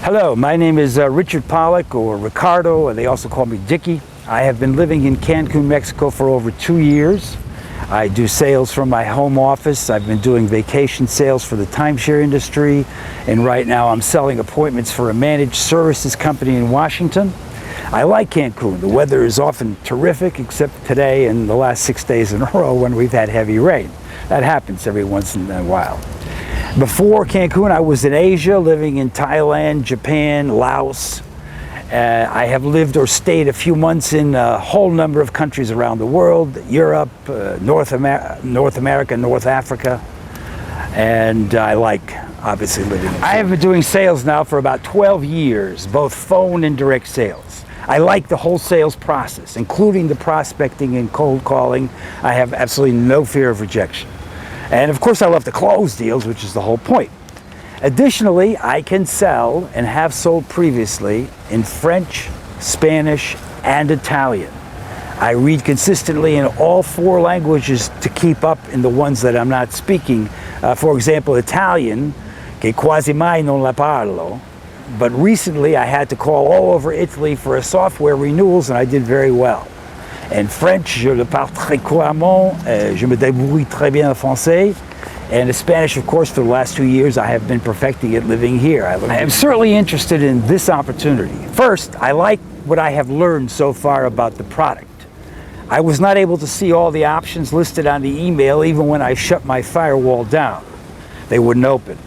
Hello, my name is Richard Pollack, or Ricardo, and they also call me Dickie. I have been living in Cancun, Mexico for over 2 years. I do sales from my home office. I've been doing vacation sales for the timeshare industry, and right now I'm selling appointments for a managed services company in Washington. I like Cancun. The weather is often terrific, except today and the last 6 days in a row when we've had heavy rain. That happens every once in a while. Before Cancun, I was in Asia, living in Thailand, Japan, Laos. I have lived or stayed a few months in a whole number of countries around the world: Europe, North America, North Africa, and I like, obviously, living in. I have been doing sales now for about 12 years, both phone and direct sales. I like the whole sales process, including the prospecting and cold calling. I have absolutely no fear of rejection. And of course, I love to close deals, which is the whole point. Additionally, I can sell and have sold previously in French, Spanish, and Italian. I read consistently in all 4 languages to keep up in the ones that I'm not speaking. For example, Italian, che quasi mai non la parlo. But recently, I had to call all over Italy for a software renewals, and I did very well. In French, je le parle très couramment, je me débrouille très bien en français. And in Spanish, of course, for the last 2 years, I have been perfecting it living here. I am certainly interested in this opportunity. First, I like what I have learned so far about the product. I was not able to see all the options listed on the email even when I shut my firewall down. They wouldn't open.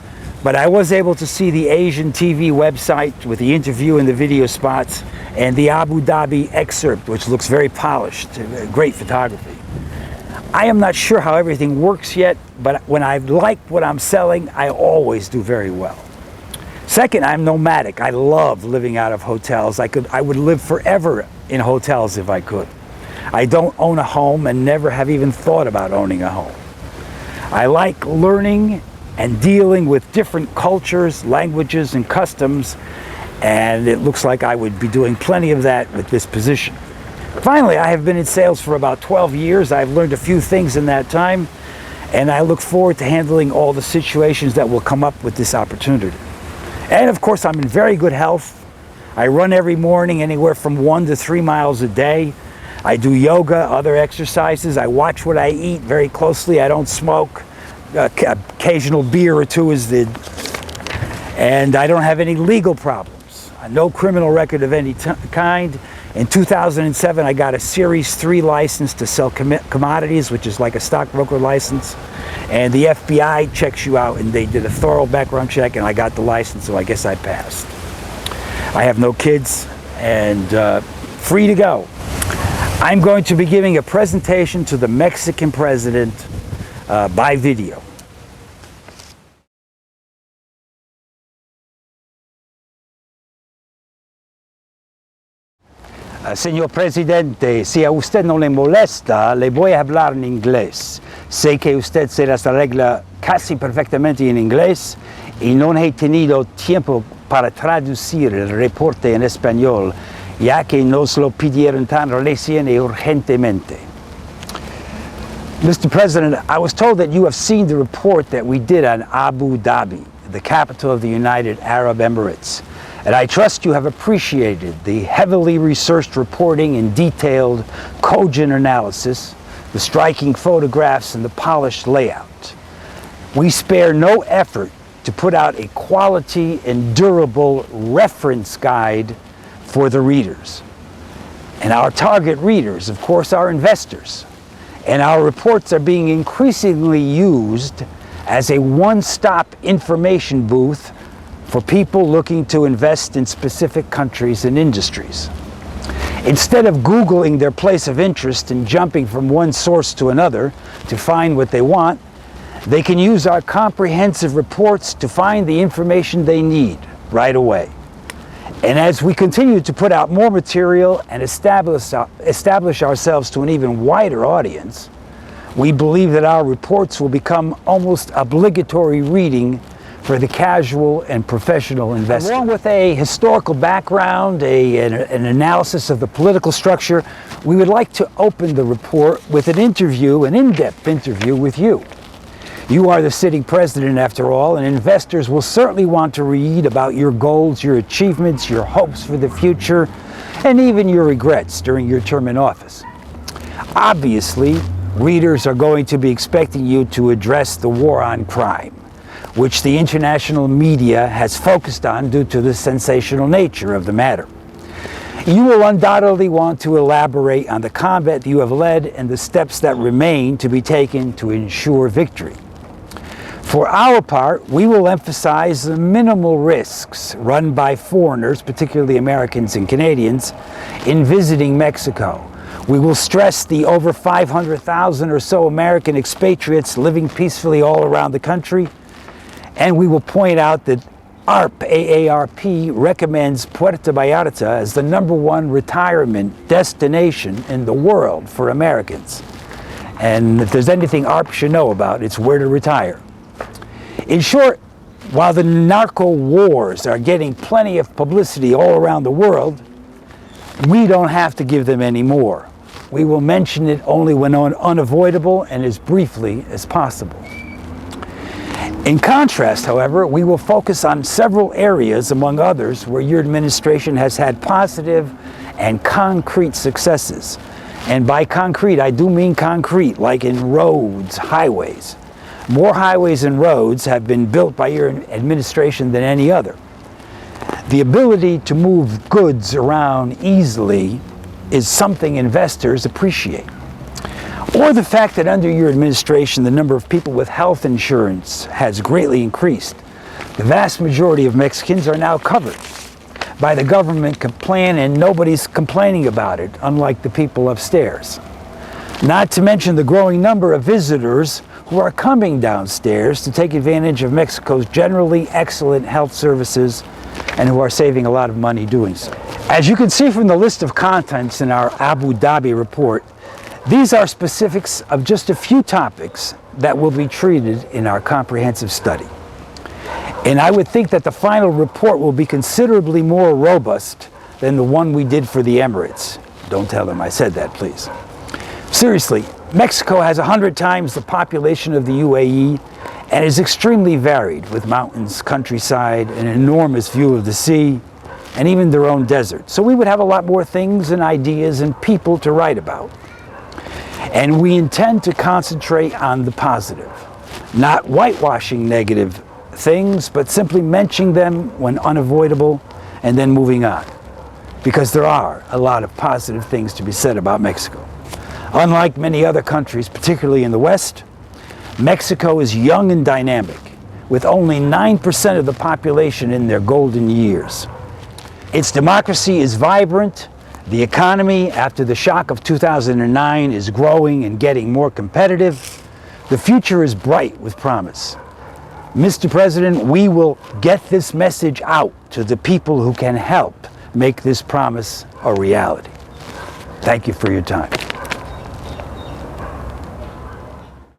But I was able to see the Asian TV website with the interview and the video spots, and the Abu Dhabi excerpt, which looks very polished, great photography. I am not sure how everything works yet, but when I like what I'm selling, I always do very well. Second, I'm nomadic. I love living out of hotels. I would live forever in hotels if I could. I don't own a home and never have even thought about owning a home. I like learning and dealing with different cultures, languages, and customs, and it looks like I would be doing plenty of that with this position. Finally, I have been in sales for about 12 years. I've learned a few things in that time, and I look forward to handling all the situations that will come up with this opportunity. And of course, I'm in very good health. I run every morning anywhere from 1 to 3 miles a day. I do yoga, other exercises. I watch what I eat very closely. I don't smoke. Occasional beer or two is the, and I don't have any legal problems. No criminal record of any kind. In 2007, I got a Series 3 license to sell commodities, which is like a stockbroker license. And the FBI checks you out, and they did a thorough background check, and I got the license, so I guess I passed. I have no kids, and free to go. I'm going to be giving a presentation to the Mexican president by video. Señor Presidente, si a usted no le molesta, le voy a hablar en inglés. Sé que usted se las arregla casi perfectamente en inglés y no he tenido tiempo para traducir el reporte en español, ya que nos lo pidieron tan recién y urgentemente. Mr. President, I was told that you have seen the report that we did on Abu Dhabi, the capital of the United Arab Emirates. And I trust you have appreciated the heavily researched reporting and detailed, cogent analysis, the striking photographs, and the polished layout. We spare no effort to put out a quality and durable reference guide for the readers. And our target readers, of course, are investors. And our reports are being increasingly used as a one-stop information booth for people looking to invest in specific countries and industries. Instead of Googling their place of interest and jumping from one source to another to find what they want, they can use our comprehensive reports to find the information they need right away. And as we continue to put out more material and establish ourselves to an even wider audience, we believe that our reports will become almost obligatory reading for the casual and professional investor. Along with a historical background, an analysis of the political structure, we would like to open the report with an interview, an in-depth interview with you. You are the sitting president, after all, and investors will certainly want to read about your goals, your achievements, your hopes for the future, and even your regrets during your term in office. Obviously, readers are going to be expecting you to address the war on crime, which the international media has focused on due to the sensational nature of the matter. You will undoubtedly want to elaborate on the combat you have led and the steps that remain to be taken to ensure victory. For our part, we will emphasize the minimal risks run by foreigners, particularly Americans and Canadians, in visiting Mexico. We will stress the over 500,000 or so American expatriates living peacefully all around the country, and we will point out that AARP recommends Puerto Vallarta as the #1 retirement destination in the world for Americans. And if there's anything ARP should know about, it's where to retire. In short, while the narco wars are getting plenty of publicity all around the world, we don't have to give them any more. We will mention it only when unavoidable and as briefly as possible. In contrast, however, we will focus on several areas, among others, where your administration has had positive and concrete successes. And by concrete, I do mean concrete, like in roads, highways. More highways and roads have been built by your administration than any other. The ability to move goods around easily is something investors appreciate. Or the fact that under your administration, the number of people with health insurance has greatly increased. The vast majority of Mexicans are now covered by the government plan, and nobody's complaining about it, unlike the people upstairs. Not to mention the growing number of visitors who are coming downstairs to take advantage of Mexico's generally excellent health services and who are saving a lot of money doing so. As you can see from the list of contents in our Abu Dhabi report, these are specifics of just a few topics that will be treated in our comprehensive study. And I would think that the final report will be considerably more robust than the one we did for the Emirates. Don't tell them I said that, please. Seriously, Mexico has 100 times the population of the UAE and is extremely varied, with mountains, countryside, an enormous view of the sea, and even their own desert. So we would have a lot more things and ideas and people to write about. And we intend to concentrate on the positive, not whitewashing negative things, but simply mentioning them when unavoidable and then moving on. Because there are a lot of positive things to be said about Mexico. Unlike many other countries, particularly in the West, Mexico is young and dynamic, with only 9% of the population in their golden years. Its democracy is vibrant. The economy, after the shock of 2009, is growing and getting more competitive. The future is bright with promise. Mr. President, we will get this message out to the people who can help make this promise a reality. Thank you for your time.